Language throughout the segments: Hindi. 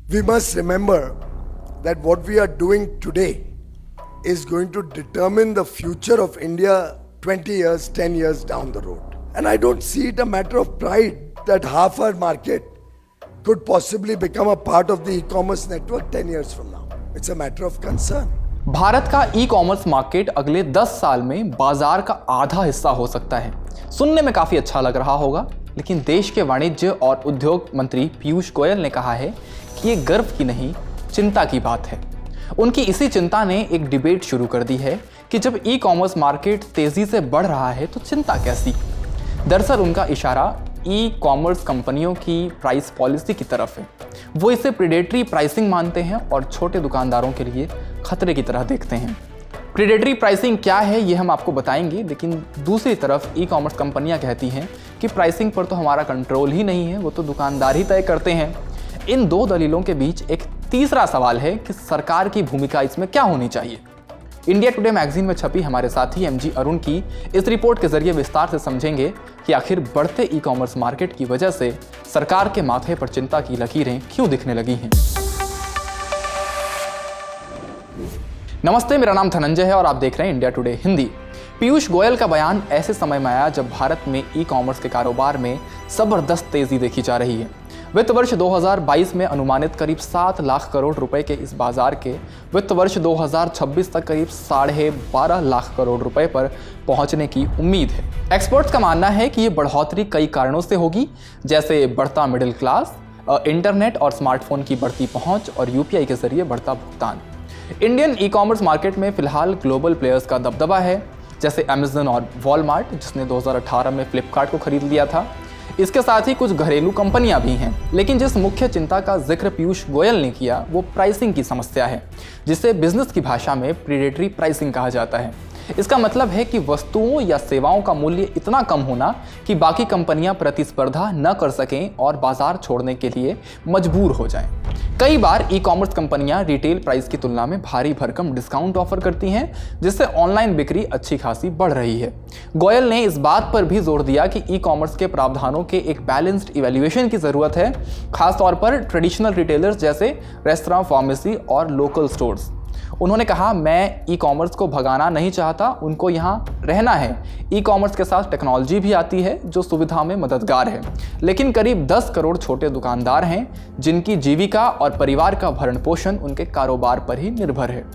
We must remember that what we are doing today is going to determine the future of India 20 years, 10 years down the road. And I don't see it a matter of pride that half our market could possibly become a part of the e-commerce network 10 years from now. It's a matter of concern. Bharat का ई कॉमर्स मार्केट अगले 10 साल में बाजार का आधा हिस्सा हो सकता है। सुनने में काफी अच्छा लग रहा होगा, लेकिन देश के वाणिज्य और उद्योग मंत्री पीयूष गोयल ने कहा है कि ये गर्व की नहीं, चिंता की बात है। उनकी इसी चिंता ने एक डिबेट शुरू कर दी है कि जब ई कॉमर्स मार्केट तेजी से बढ़ रहा है तो चिंता कैसी। दरअसल उनका इशारा ई कॉमर्स कंपनियों की प्राइस पॉलिसी की तरफ है। वो इसे प्रेडेटरी प्राइसिंग मानते हैं और छोटे दुकानदारों के लिए खतरे की तरह देखते हैं। प्रेडेटरी प्राइसिंग क्या है ये हम आपको बताएंगे, लेकिन दूसरी तरफ ई कॉमर्स कंपनियां कहती हैं कि प्राइसिंग पर तो हमारा कंट्रोल ही नहीं है, वो तो दुकानदार ही तय करते हैं। इन दो दलीलों के बीच एक तीसरा सवाल है कि सरकार की भूमिका इसमें क्या होनी चाहिए। इंडिया टुडे मैगजीन में छपी हमारे साथी एमजी अरुण की इस रिपोर्ट के जरिए विस्तार से समझेंगे कि आखिर बढ़ते ई कॉमर्स मार्केट की वजह से सरकार के माथे पर चिंता की लकीरें क्यों दिखने लगी हैं। नमस्ते, मेरा नाम धनंजय है और आप देख रहे हैं इंडिया टुडे हिंदी। पीयूष गोयल का बयान ऐसे समय में आया जब भारत में ई कॉमर्स के कारोबार में जबरदस्त तेजी देखी जा रही है। वित्त वर्ष 2022 में अनुमानित करीब 7 लाख करोड़ रुपए के इस बाजार के वित्त वर्ष 2026 तक करीब 12.5 लाख करोड़ रुपए पर पहुंचने की उम्मीद है। एक्सपर्ट्स का मानना है कि ये बढ़ोतरी कई कारणों से होगी, जैसे बढ़ता मिडिल क्लास, इंटरनेट और स्मार्टफोन की बढ़ती पहुंच और यूपीआई के जरिए बढ़ता भुगतान। इंडियन ई कॉमर्स मार्केट में फिलहाल ग्लोबल प्लेयर्स का दबदबा है, जैसे अमेजन और वॉलमार्ट, जिसने 2018 में फ्लिपकार्ट को खरीद लिया था। इसके साथ ही कुछ घरेलू कंपनियां भी हैं। लेकिन जिस मुख्य चिंता का जिक्र पीयूष गोयल ने किया वो प्राइसिंग की समस्या है, जिसे बिजनेस की भाषा में प्रेडेटरी प्राइसिंग कहा जाता है। इसका मतलब है कि वस्तुओं या सेवाओं का मूल्य इतना कम होना कि बाकी कंपनियां प्रतिस्पर्धा न कर सकें और बाजार छोड़ने के लिए मजबूर हो जाएं। कई बार ई कॉमर्स कंपनियां रिटेल प्राइस की तुलना में भारी भरकम डिस्काउंट ऑफर करती हैं, जिससे ऑनलाइन बिक्री अच्छी खासी बढ़ रही है। गोयल ने इस बात पर भी जोर दिया कि ई कॉमर्स के प्रावधानों के एक बैलेंस्ड इवैल्यूएशन की जरूरत है, खासतौर पर ट्रेडिशनल रिटेलर्स जैसे रेस्तरां, फार्मेसी और लोकल स्टोर्स। उन्होंने कहा, मैं ई कॉमर्स को भगाना नहीं चाहता, उनको यहाँ रहना है। ई कॉमर्स के साथ टेक्नोलॉजी भी आती है जो सुविधा में मददगार है, लेकिन करीब 10 करोड़ छोटे दुकानदार हैं जिनकी जीविका और परिवार का भरण पोषण उनके कारोबार पर ही निर्भर है।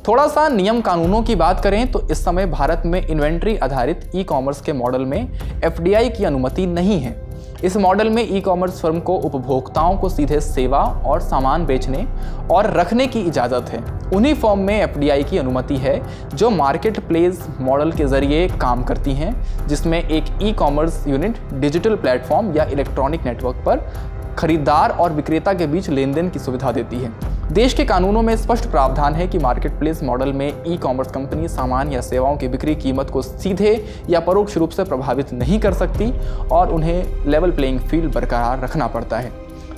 थोड़ा सा नियम कानूनों की बात करें तो इस समय भारत में इन्वेंट्री आधारित ई कॉमर्स के मॉडल में एफडीआई की अनुमति नहीं है। इस मॉडल में ई कॉमर्स फर्म को उपभोक्ताओं को सीधे सेवा और सामान बेचने और रखने की इजाज़त है। उन्हीं फर्म में एफडीआई की अनुमति है जो मार्केट प्लेस मॉडल के जरिए काम करती हैं, जिसमें एक e commerce unit digital platform या इलेक्ट्रॉनिक नेटवर्क पर खरीदार और विक्रेता के बीच लेन देन की सुविधा देती है। देश के कानूनों में स्पष्ट प्रावधान है कि मार्केट प्लेस मॉडल में ई कॉमर्स कंपनी सामान या सेवाओं की बिक्री कीमत को सीधे या परोक्ष रूप से प्रभावित नहीं कर सकती और उन्हें लेवल प्लेइंग फील्ड बरकरार रखना पड़ता है।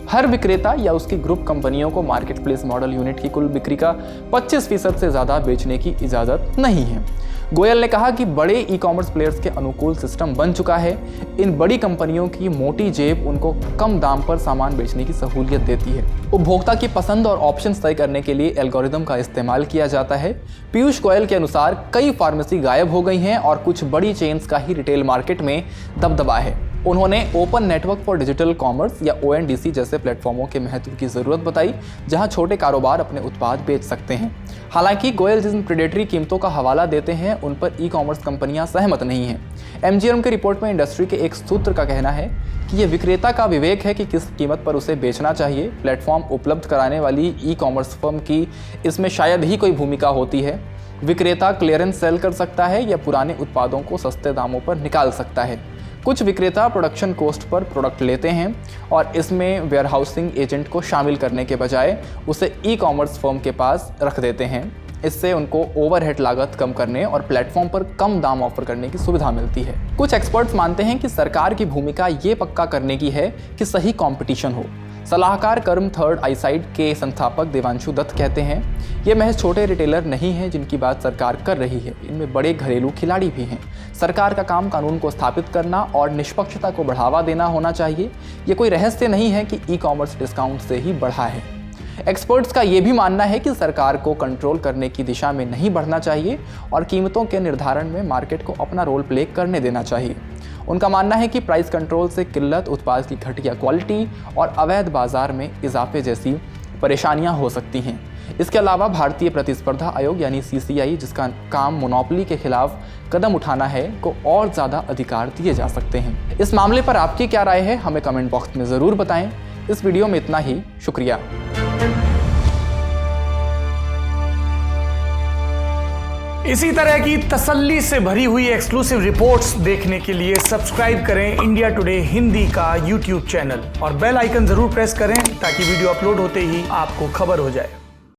हर विक्रेता या उसकी ग्रुप कंपनियों को मार्केट प्लेस मॉडल यूनिट की कुल बिक्री का 25% से ज़्यादा बेचने की इजाज़त नहीं है। गोयल ने कहा कि बड़े ई कॉमर्स प्लेयर्स के अनुकूल सिस्टम बन चुका है। इन बड़ी कंपनियों की मोटी जेब उनको कम दाम पर सामान बेचने की सहूलियत देती है। उपभोक्ता की पसंद और ऑप्शंस तय करने के लिए एल्गोरिदम का इस्तेमाल किया जाता है। पीयूष गोयल के अनुसार कई फार्मेसी गायब हो गई हैं और कुछ बड़ी चेन्स का ही रिटेल मार्केट में दबदबा है। उन्होंने open network for digital commerce या ONDC जैसे प्लेटफॉर्मों के महत्व की ज़रूरत बताई, जहां छोटे कारोबार अपने उत्पाद बेच सकते हैं। हालांकि गोयल जिन प्रेडेटरी कीमतों का हवाला देते हैं उन पर ई कॉमर्स कंपनियां सहमत नहीं हैं। MGM की रिपोर्ट में इंडस्ट्री के एक सूत्र का कहना है कि ये विक्रेता का विवेक है कि किस कीमत पर उसे बेचना चाहिए। प्लेटफॉर्म उपलब्ध कराने वाली ई कॉमर्स फर्म की इसमें शायद ही कोई भूमिका होती है। विक्रेता क्लियरेंस सेल कर सकता है या पुराने उत्पादों को सस्ते दामों पर निकाल सकता है। कुछ विक्रेता प्रोडक्शन कॉस्ट पर प्रोडक्ट लेते हैं और इसमें वेयरहाउसिंग एजेंट को शामिल करने के बजाय उसे ई कॉमर्स फर्म के पास रख देते हैं। इससे उनको ओवरहेड लागत कम करने और प्लेटफॉर्म पर कम दाम ऑफर करने की सुविधा मिलती है। कुछ एक्सपर्ट्स मानते हैं कि सरकार की भूमिका ये पक्का करने की है कि सही कंपटीशन हो। सलाहकार कर्म थर्ड आईसाइट के संस्थापक देवांशु दत्त कहते हैं, ये महज छोटे रिटेलर नहीं हैं जिनकी बात सरकार कर रही है, इनमें बड़े घरेलू खिलाड़ी भी हैं। सरकार का काम कानून को स्थापित करना और निष्पक्षता को बढ़ावा देना होना चाहिए। ये कोई रहस्य नहीं है कि ई कॉमर्स डिस्काउंट से ही बढ़ा है। एक्सपर्ट्स का ये भी मानना है कि सरकार को कंट्रोल करने की दिशा में नहीं बढ़ना चाहिए और कीमतों के निर्धारण में मार्केट को अपना रोल प्ले करने देना चाहिए। उनका मानना है कि प्राइस कंट्रोल से किल्लत, उत्पाद की घटिया क्वालिटी और अवैध बाजार में इजाफे जैसी परेशानियां हो सकती हैं। इसके अलावा भारतीय प्रतिस्पर्धा आयोग यानी CCI, जिसका काम मोनोपोली के खिलाफ कदम उठाना है, को और ज़्यादा अधिकार दिए जा सकते हैं। इस मामले पर आपकी क्या राय है, हमें कमेंट बॉक्स में ज़रूर बताएं। इस वीडियो में इतना ही, शुक्रिया। इसी तरह की तसल्ली से भरी हुई एक्सक्लूसिव रिपोर्ट्स देखने के लिए सब्सक्राइब करें इंडिया टुडे हिंदी का YouTube चैनल और बेल आइकन जरूर प्रेस करें ताकि वीडियो अपलोड होते ही आपको खबर हो जाए।